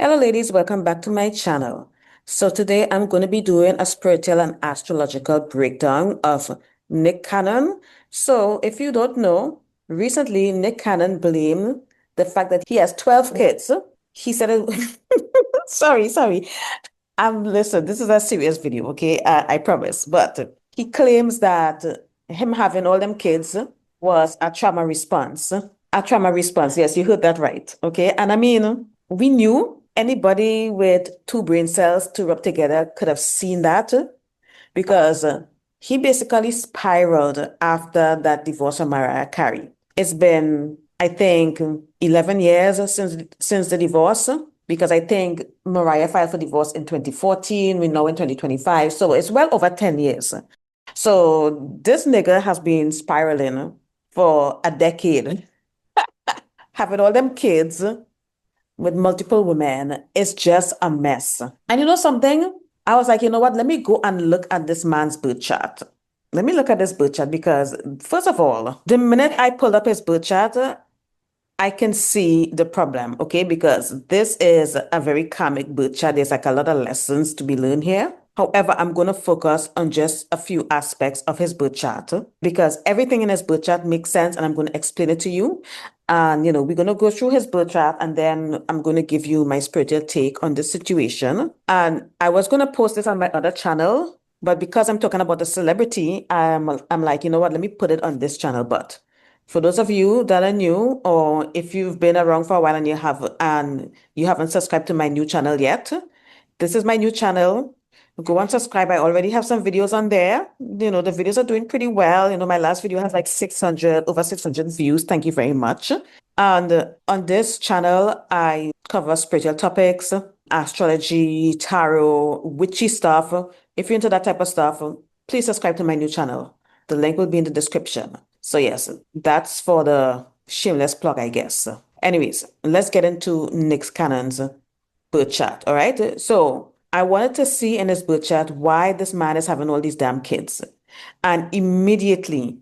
Hello ladies, welcome back to my channel. So today I'm going to be doing a spiritual and astrological breakdown of Nick Cannon. So if you don't know, recently Nick Cannon blamed the fact that he has 12 kids. He said it, sorry. Listen, this is a serious video, okay? I promise. But he claims that him having all them kids was a trauma response. A trauma response. Yes, you heard that right. Okay. And I mean, we knew anybody with two brain cells to rub together could have seen that because he basically spiraled after that divorce from Mariah Carey. It's been, I think, 11 years since the divorce, because I think Mariah filed for divorce in 2014. We're now in 2025. So it's well over 10 years. So this nigga has been spiraling for a decade, having all them kids with multiple women. It's just a mess. And you know something? I was like, you know what? Let me go and look at this man's birth chart. Let me look at this birth chart because, first of all, the minute I pulled up his birth chart, I can see the problem, okay? Because this is a very karmic birth chart. There's like a lot of lessons to be learned here. However, I'm going to focus on just a few aspects of his birth chart because everything in his birth chart makes sense and I'm going to explain it to you. And, we're going to go through his birth chart and then I'm going to give you my spiritual take on the situation. And I was going to post this on my other channel, but because I'm talking about the celebrity, I'm like, you know what, let me put it on this channel. But for those of you that are new, or if you've been around for a while and you haven't subscribed to my new channel yet, this is my new channel. Go and subscribe. I already have some videos on there. The videos are doing pretty well. My last video has like over 600 views. Thank you very much. And on this channel, I cover spiritual topics, astrology, tarot, witchy stuff. If you're into that type of stuff, please subscribe to my new channel. The link will be in the description. So yes, that's for the shameless plug, I guess. Anyways, let's get into Nick Cannon's birth chart. All right. So I wanted to see in his birth chart why this man is having all these damn kids. And immediately,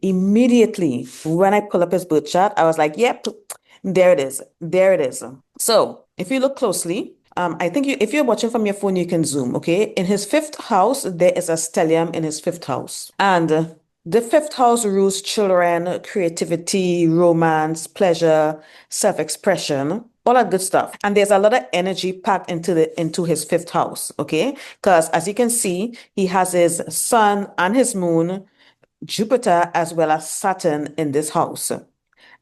when I pull up his birth chart, I was like, yep, there it is. There it is. So if you look closely, I think if you're watching from your phone, you can zoom, okay? In his fifth house, there is a stellium in his fifth house. And the fifth house rules children, creativity, romance, pleasure, self-expression, all that good stuff. And there's a lot of energy packed into his fifth house, okay? Because as you can see, he has his sun and his moon, Jupiter, as well as Saturn in this house.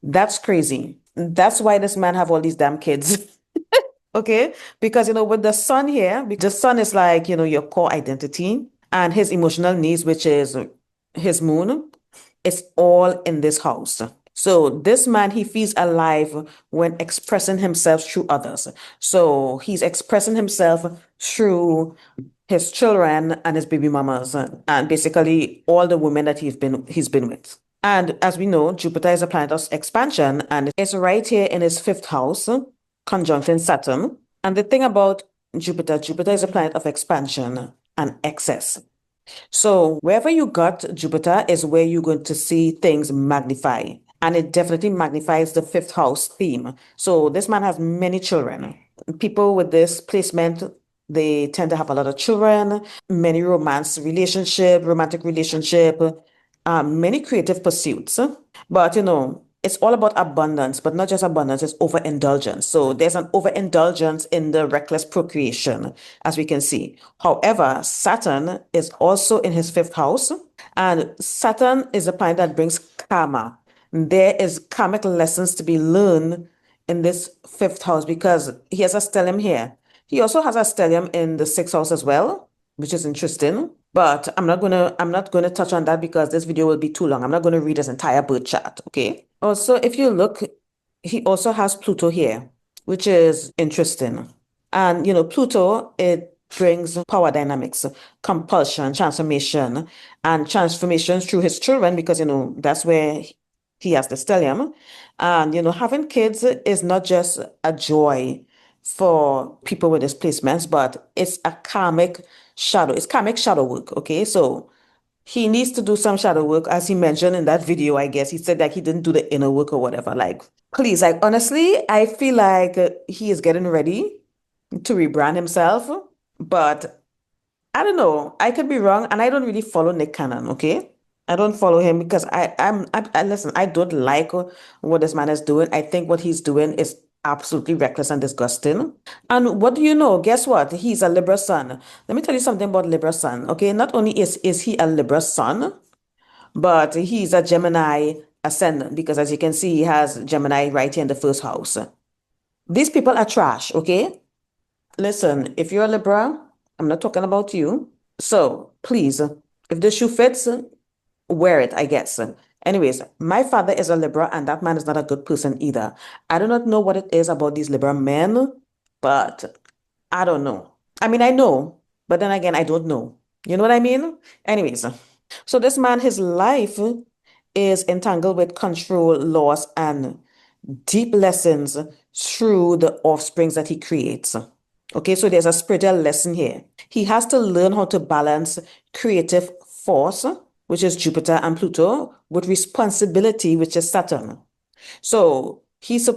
That's crazy. That's why this man have all these damn kids. Okay? Because with the sun here, the sun is like, your core identity and his emotional needs, which is his moon, is all in this house. So this man, he feels alive when expressing himself through others. So he's expressing himself through his children and his baby mamas and basically all the women that he's been with. And as we know, Jupiter is a planet of expansion and it's right here in his fifth house, conjunction Saturn. And the thing about Jupiter is a planet of expansion and excess. So wherever you got Jupiter is where you're going to see things magnify. And it definitely magnifies the fifth house theme. So this man has many children. People with this placement, they tend to have a lot of children, many romantic relationship, many creative pursuits. But it's all about abundance, but not just abundance, it's overindulgence. So there's an overindulgence in the reckless procreation, as we can see. However, Saturn is also in his fifth house, and Saturn is a planet that brings karma. There is karmic lessons to be learned in this fifth house because he has a stellium here. He also has a stellium in the sixth house as well, which is interesting. But I'm not gonna touch on that because this video will be too long. I'm not gonna read his entire birth chart, okay? Also, if you look, he also has Pluto here, which is interesting. And Pluto, it brings power dynamics, compulsion, transformation, and transformation through his children because that's where he has the stellium. And having kids is not just a joy for people with displacements, but it's a karmic shadow. It's karmic shadow work. Okay. So he needs to do some shadow work, as he mentioned in that video, I guess. He said that he didn't do the inner work or whatever. Like, please, like, honestly, I feel like he is getting ready to rebrand himself. But I don't know. I could be wrong, and I don't really follow Nick Cannon, okay? I don't follow him because I listen, I don't like what this man is doing. I think what he's doing is absolutely reckless and disgusting. And what do you know? Guess what? He's a Libra sun. Let me tell you something about Libra sun, okay? Not only is he a Libra sun, but he's a Gemini ascendant because as you can see, he has Gemini right here in the first house. These people are trash, okay? Listen, if you're a Libra, I'm not talking about you. So please, if the shoe fits, wear it, I guess. Anyways, my father is a Libra, and that man is not a good person either. I do not know what it is about these Libra men, but I don't know. I mean, I know, but then again, I don't know. You know what I mean? Anyways, so this man, his life is entangled with control, loss, and deep lessons through the offsprings that he creates. Okay, so there's a spiritual lesson here. He has to learn how to balance creative force, which is Jupiter and Pluto, with responsibility, which is Saturn. So he's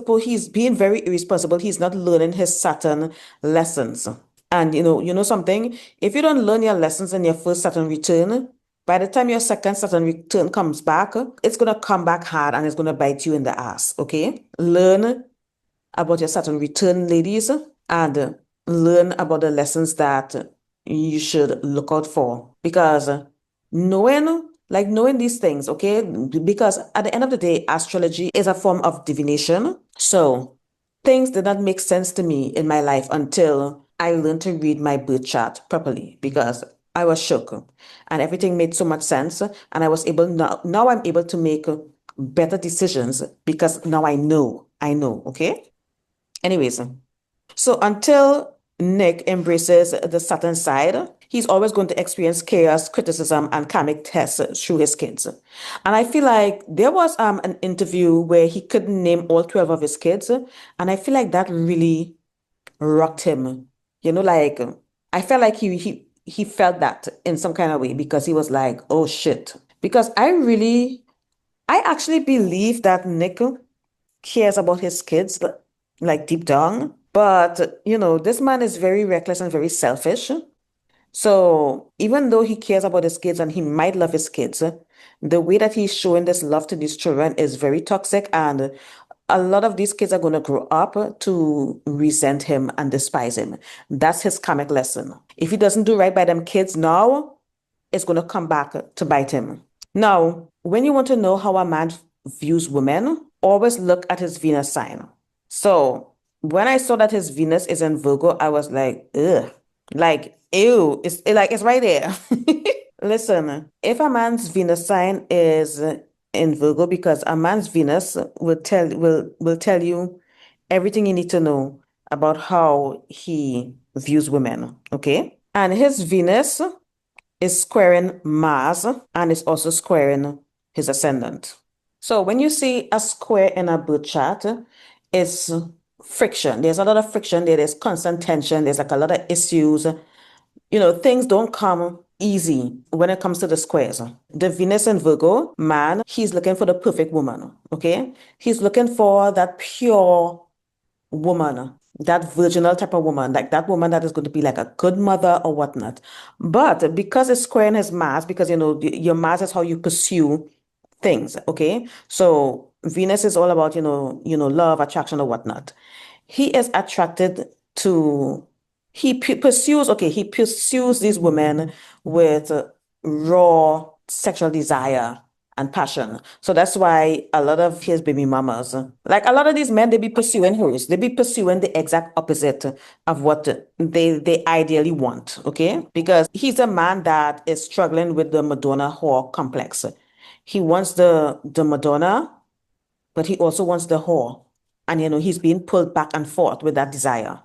being very irresponsible. He's not learning his Saturn lessons. And you know something? If you don't learn your lessons in your first Saturn return, by the time your second Saturn return comes back, it's gonna come back hard and it's gonna bite you in the ass. Okay? Learn about your Saturn return, ladies, and learn about the lessons that you should look out for. Because knowing these things, okay? Because at the end of the day, astrology is a form of divination. So things did not make sense to me in my life until I learned to read my birth chart properly because I was shook and everything made so much sense. And I was able now I'm able to make better decisions because now I know, okay? Anyways, so until Nick embraces the Saturn side, he's always going to experience chaos, criticism, and karmic tests through his kids. And I feel like there was an interview where he couldn't name all 12 of his kids, and I feel like that really rocked him. Like I felt like he felt that in some kind of way because he was like, "Oh shit." Because I actually believe that Nick cares about his kids, like deep down. But, this man is very reckless and very selfish. So even though he cares about his kids and he might love his kids, the way that he's showing this love to these children is very toxic. And a lot of these kids are going to grow up to resent him and despise him. That's his karmic lesson. If he doesn't do right by them kids now, it's going to come back to bite him. Now, when you want to know how a man views women, always look at his Venus sign. So when I saw that his Venus is in Virgo, I was like, ugh, like, ew, it's right there. Listen, if a man's Venus sign is in Virgo, because a man's Venus will tell you everything you need to know about how he views women, okay? And his Venus is squaring Mars and is also squaring his ascendant. So when you see a square in a birth chart, it's friction. There's a lot of friction there. There's constant tension. There's like a lot of issues. Things don't come easy when it comes to the squares. The Venus in Virgo man, he's looking for the perfect woman. Okay. He's looking for that pure woman, that virginal type of woman, like that woman that is going to be like a good mother or whatnot. But because it's squaring his Mars, because your Mars is how you pursue things, okay? So Venus is all about, love, attraction or whatnot. He is attracted to, he pursues these women with raw sexual desire and passion. So that's why a lot of his baby mamas, like a lot of these men, they be pursuing hers. They be pursuing the exact opposite of what they ideally want, okay? Because he's a man that is struggling with the Madonna whore complex. He wants the Madonna, but he also wants the whore. And he's being pulled back and forth with that desire.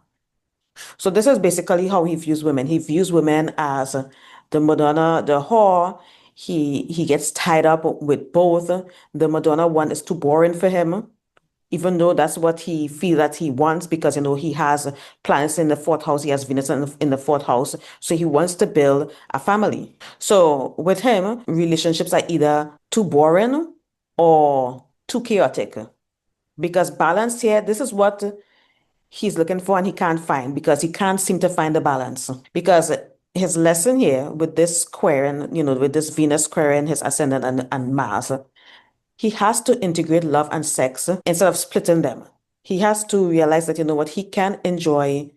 So this is basically how he views women. He views women as the Madonna, the whore. He gets tied up with both. The Madonna one is too boring for him, even though that's what he feels that he wants because he has planets in the fourth house. He has Venus in the fourth house. So he wants to build a family. So with him, relationships are either too boring or too chaotic. Because balance here, this is what he's looking for and he can't find because he can't seem to find the balance. Because his lesson here with this square and, with this Venus square in his ascendant and Mars, he has to integrate love and sex instead of splitting them. He has to realize that, what, he can enjoy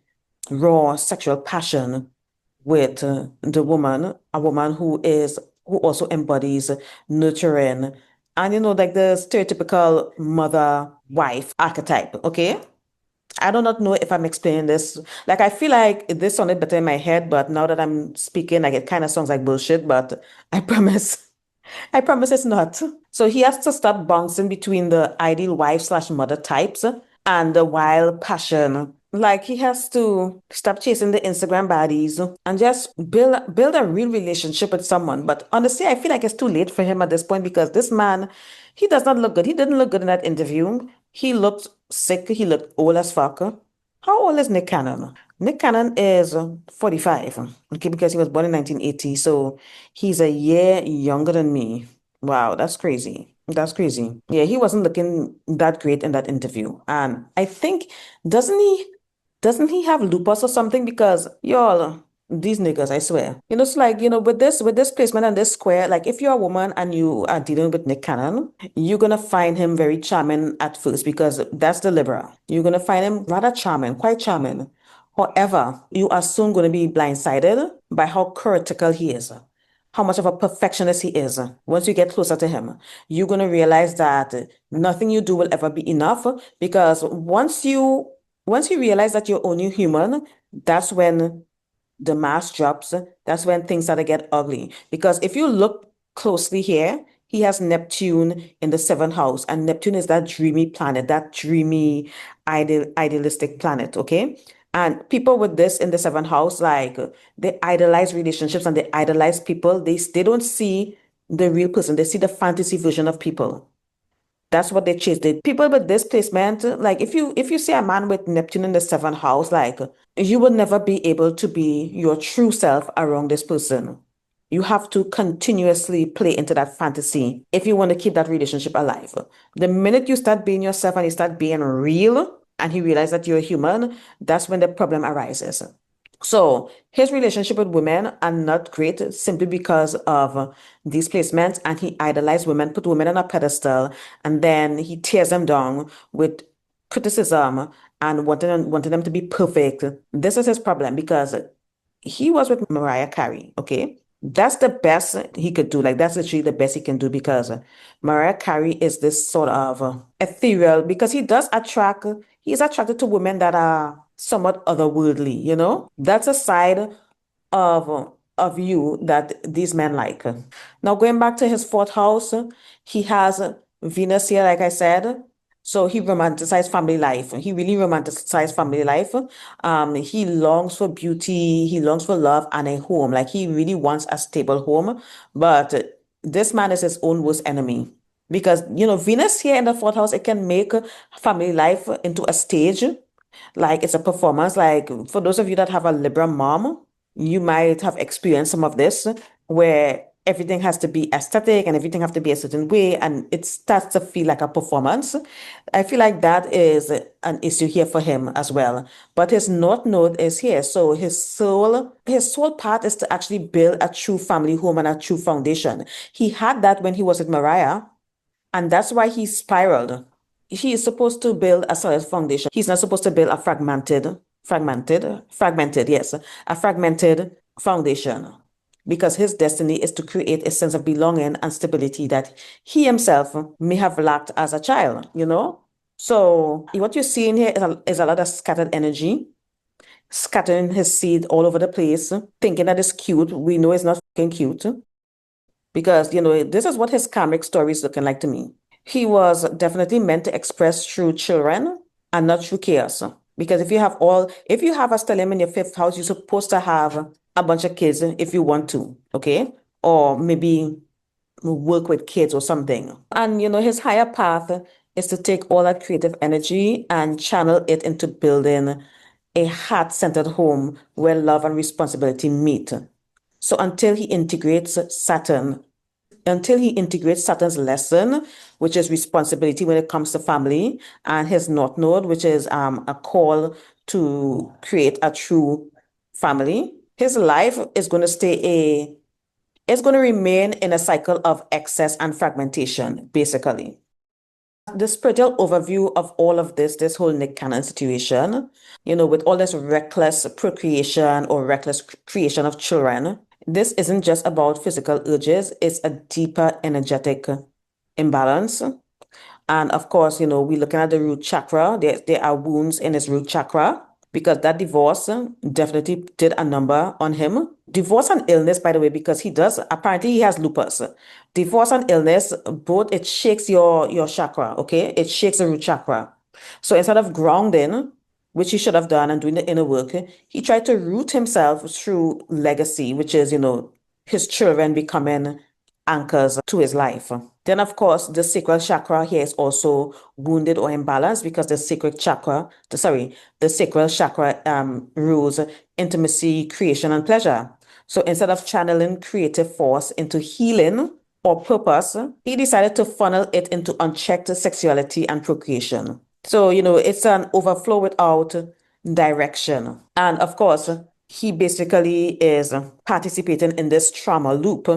raw sexual passion with the woman, a woman who also embodies nurturing and, like the stereotypical mother wife archetype, okay? I do not know if I'm explaining this. Like, I feel like this sounded better in my head, but now that I'm speaking, like, it kind of sounds like bullshit, but I promise, I promise it's not. So he has to stop bouncing between the ideal wife slash mother types and the wild passion. Like, he has to stop chasing the Instagram baddies and just build a real relationship with someone. But honestly, I feel like it's too late for him at this point because this man, he does not look good. He didn't look good in that interview. He looked sick. He looked old as fuck. How old is Nick Cannon? Nick Cannon is 45, okay, because he was born in 1980. So he's a year younger than me. Wow, that's crazy. That's crazy. Yeah, he wasn't looking that great in that interview. And I think, doesn't he doesn't he have lupus or something? Because y'all, these niggas, I swear. It's like, with this placement and this square, like if you're a woman and you are dealing with Nick Cannon, you're gonna find him very charming at first because that's the Libra. You're gonna find him rather charming, quite charming. However, you are soon gonna be blindsided by how critical he is, how much of a perfectionist he is. Once you get closer to him, you're going to realize that nothing you do will ever be enough because once you realize that you're only human, that's when the mask drops. That's when things start to get ugly. Because if you look closely here, he has Neptune in the seventh house, and Neptune is that dreamy planet, that dreamy, idealistic planet, okay? And people with this in the seventh house, like they idolize relationships and they idolize people. They don't see the real person. They see the fantasy version of people. That's what they chase. The people with this placement, like if you see a man with Neptune in the seventh house, like you will never be able to be your true self around this person. You have to continuously play into that fantasy if you want to keep that relationship alive. The minute you start being yourself and you start being real, and he realizes that you're human, that's when the problem arises. So his relationship with women are not great simply because of these placements, and he idolized women, put women on a pedestal, and then he tears them down with criticism and wanted them to be perfect. This is his problem because he was with Mariah Carey, okay? That's the best he could do. Like, that's literally the best he can do because Mariah Carey is this sort of ethereal because he's attracted to women that are somewhat otherworldly, you know? That's a side of you that these men like. Now, going back to his fourth house, he has Venus here, like I said. So he romanticized family life. He really romanticized family life. He longs for beauty, he longs for love and a home. Like he really wants a stable home. But this man is his own worst enemy. Because, Venus here in the fourth house, it can make family life into a stage, like it's a performance. Like for those of you that have a Libra mom, you might have experienced some of this where everything has to be aesthetic and everything have to be a certain way and it starts to feel like a performance. I feel like that is an issue here for him as well. But his north node is here. So his soul part is to actually build a true family home and a true foundation. He had that when he was with Mariah, and that's why he spiraled. He is supposed to build a solid foundation. He's not supposed to build a fragmented, yes, a fragmented foundation. Because his destiny is to create a sense of belonging and stability that he himself may have lacked as a child, you know? So what you're seeing here is a lot of scattered energy, scattering his seed all over the place, thinking that it's cute. We know it's not fucking cute because, this is what his karmic story is looking like to me. He was definitely meant to express through children and not through chaos. Because if you have a stellium in your fifth house, you're supposed to have a bunch of kids if you want to, okay? Or maybe work with kids or something. And, his higher path is to take all that creative energy and channel it into building a heart-centered home where love and responsibility meet. So until he integrates Saturn until he integrates Saturn's lesson, which is responsibility when it comes to family, and his North Node, which is a call to create a true family. His life is going to it's going to remain in a cycle of excess and fragmentation, basically. The spiritual overview of all of this whole Nick Cannon situation, with all this reckless procreation or reckless creation of children, this isn't just about physical urges, it's a deeper energetic imbalance. And of course, we're looking at the root chakra. There are wounds in his root chakra because that divorce definitely did a number on him. Divorce and illness, by the way, because apparently he has lupus. Divorce and illness, both, it shakes your chakra, okay? It shakes the root chakra. So instead of grounding, which he should have done, and doing the inner work, he tried to root himself through legacy, which is, his children becoming anchors to his life. Then, of course, the sacral chakra here is also wounded or imbalanced because the sacral chakra rules intimacy, creation, and pleasure. So instead of channeling creative force into healing or purpose, he decided to funnel it into unchecked sexuality and procreation. So, it's an overflow without direction. And of course, he basically is participating in this trauma loop.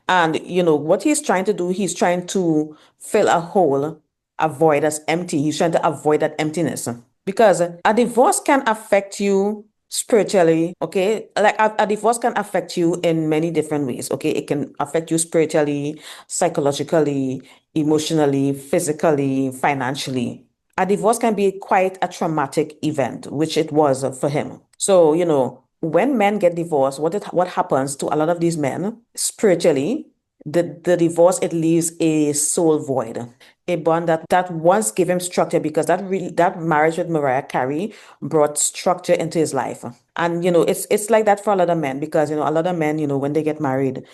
And, what he's trying to do, he's trying to fill a hole, a void that's empty. He's trying to avoid that emptiness. Because a divorce can affect you spiritually, okay? Like a divorce can affect you in many different ways, okay? It can affect you spiritually, psychologically, emotionally, physically, financially. A divorce can be quite a traumatic event, which it was for him. So, when men get divorced, what happens to a lot of these men spiritually, the divorce, it leaves a soul void, a bond that once gave him structure because that marriage with Mariah Carey brought structure into his life. And it's like that for a lot of men because a lot of men, when they get married,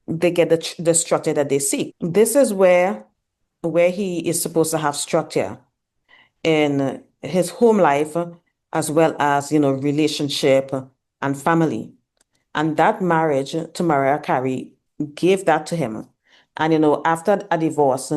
they get the structure that they seek. This is where he is supposed to have structure in his home life as well as relationship and family. And that marriage to Mariah Carey gave that to him. And after a divorce,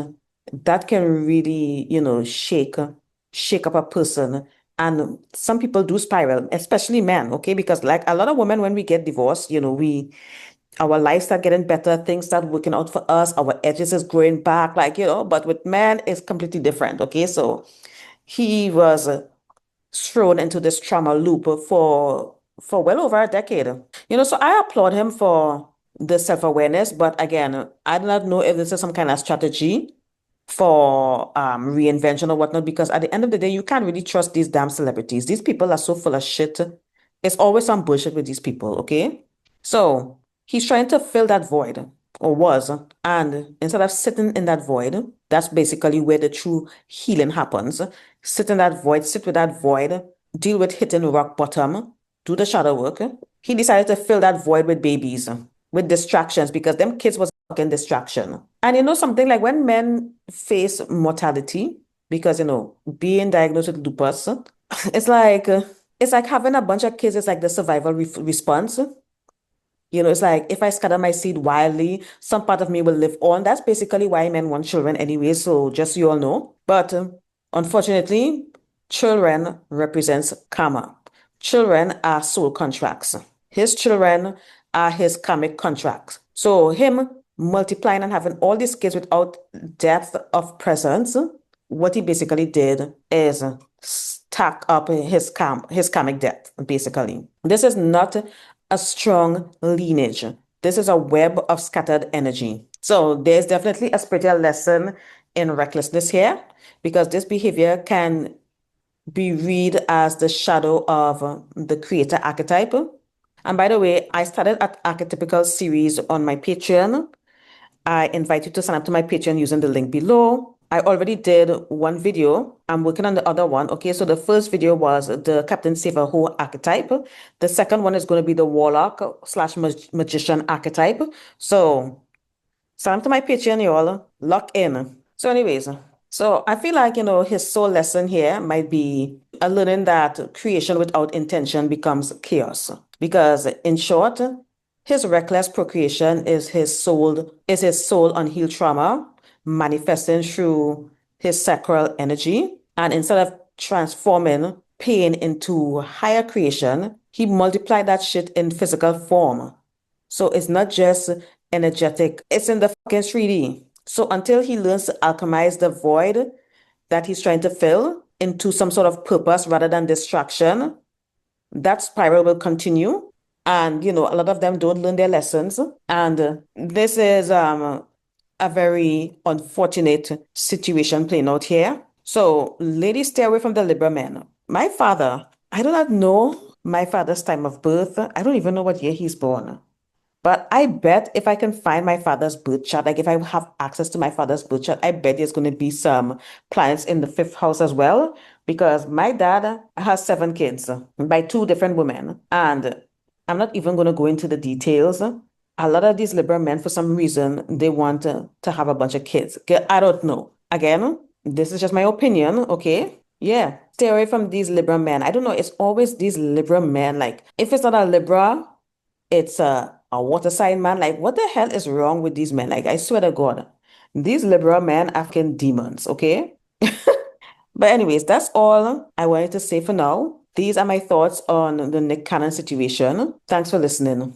that can really shake up a person. And some people do spiral, especially men, okay? Because like a lot of women, when we get divorced, our lives start getting better, things start working out for us, our edges is growing back, but with men, it's completely different, okay? So he was thrown into this trauma loop for well over a decade. So I applaud him for the self-awareness, but again, I do not know if this is some kind of strategy for reinvention or whatnot, because at the end of the day, you can't really trust these damn celebrities. These people are so full of shit. It's always some bullshit with these people, okay? So he's trying to fill that void, or was, and instead of sitting in that void, that's basically where the true healing happens. Sit in that void, sit with that void, deal with hitting rock bottom, do the shadow work. He decided to fill that void with babies, with distractions, because them kids was a fucking distraction. And something, like when men face mortality, because being diagnosed with lupus, it's like having a bunch of kids is like the survival response. It's like if I scatter my seed wildly, some part of me will live on. That's basically why men want children anyway, so just so you all know. But unfortunately, children represents karma. Children are soul contracts. His children are his karmic contracts. So him multiplying and having all these kids without depth of presence, what he basically did is stack up his karmic debt, basically. This is not a strong lineage. This is a web of scattered energy. So there's definitely a spiritual lesson in recklessness here, because this behavior can be read as the shadow of the creator archetype. And by the way, I started an archetypical series on my Patreon. I invite you to sign up to my Patreon using the link below. I already did one video. I'm working on the other one. Okay, so the first video was the Captain Save-A-Ho archetype. The second one is going to be the Warlock slash Magician archetype. So sign up to my Patreon, y'all. Lock in. So anyways, so I feel like, his soul lesson here might be a learning that creation without intention becomes chaos. Because in short, His reckless procreation is his soul unhealed trauma manifesting through his sacral energy. And instead of transforming pain into higher creation, he multiplied that shit in physical form. So it's not just energetic, it's in the fucking 3D. So until he learns to alchemize the void that he's trying to fill into some sort of purpose rather than distraction, that spiral will continue. And, a lot of them don't learn their lessons. And this is a very unfortunate situation playing out here. So, ladies, stay away from the Libra men. My father, I do not know my father's time of birth. I don't even know what year he's born. But I bet if I can find my father's birth chart, like if I have access to my father's birth chart, I bet there's going to be some planets in the fifth house as well. Because my dad has 7 kids by 2 different women. And I'm not even going to go into the details. A lot of these Libra men, for some reason, they want to have a bunch of kids. I don't know. Again, this is just my opinion, okay? Yeah, stay away from these Libra men. I don't know. It's always these Libra men. Like, if it's not a Libra, it's a water sign man. Like, what the hell is wrong with these men? Like, I swear to God, these liberal men are fucking demons, okay? But anyways, that's all I wanted to say for now. These are my thoughts on the Nick Cannon situation. Thanks for listening.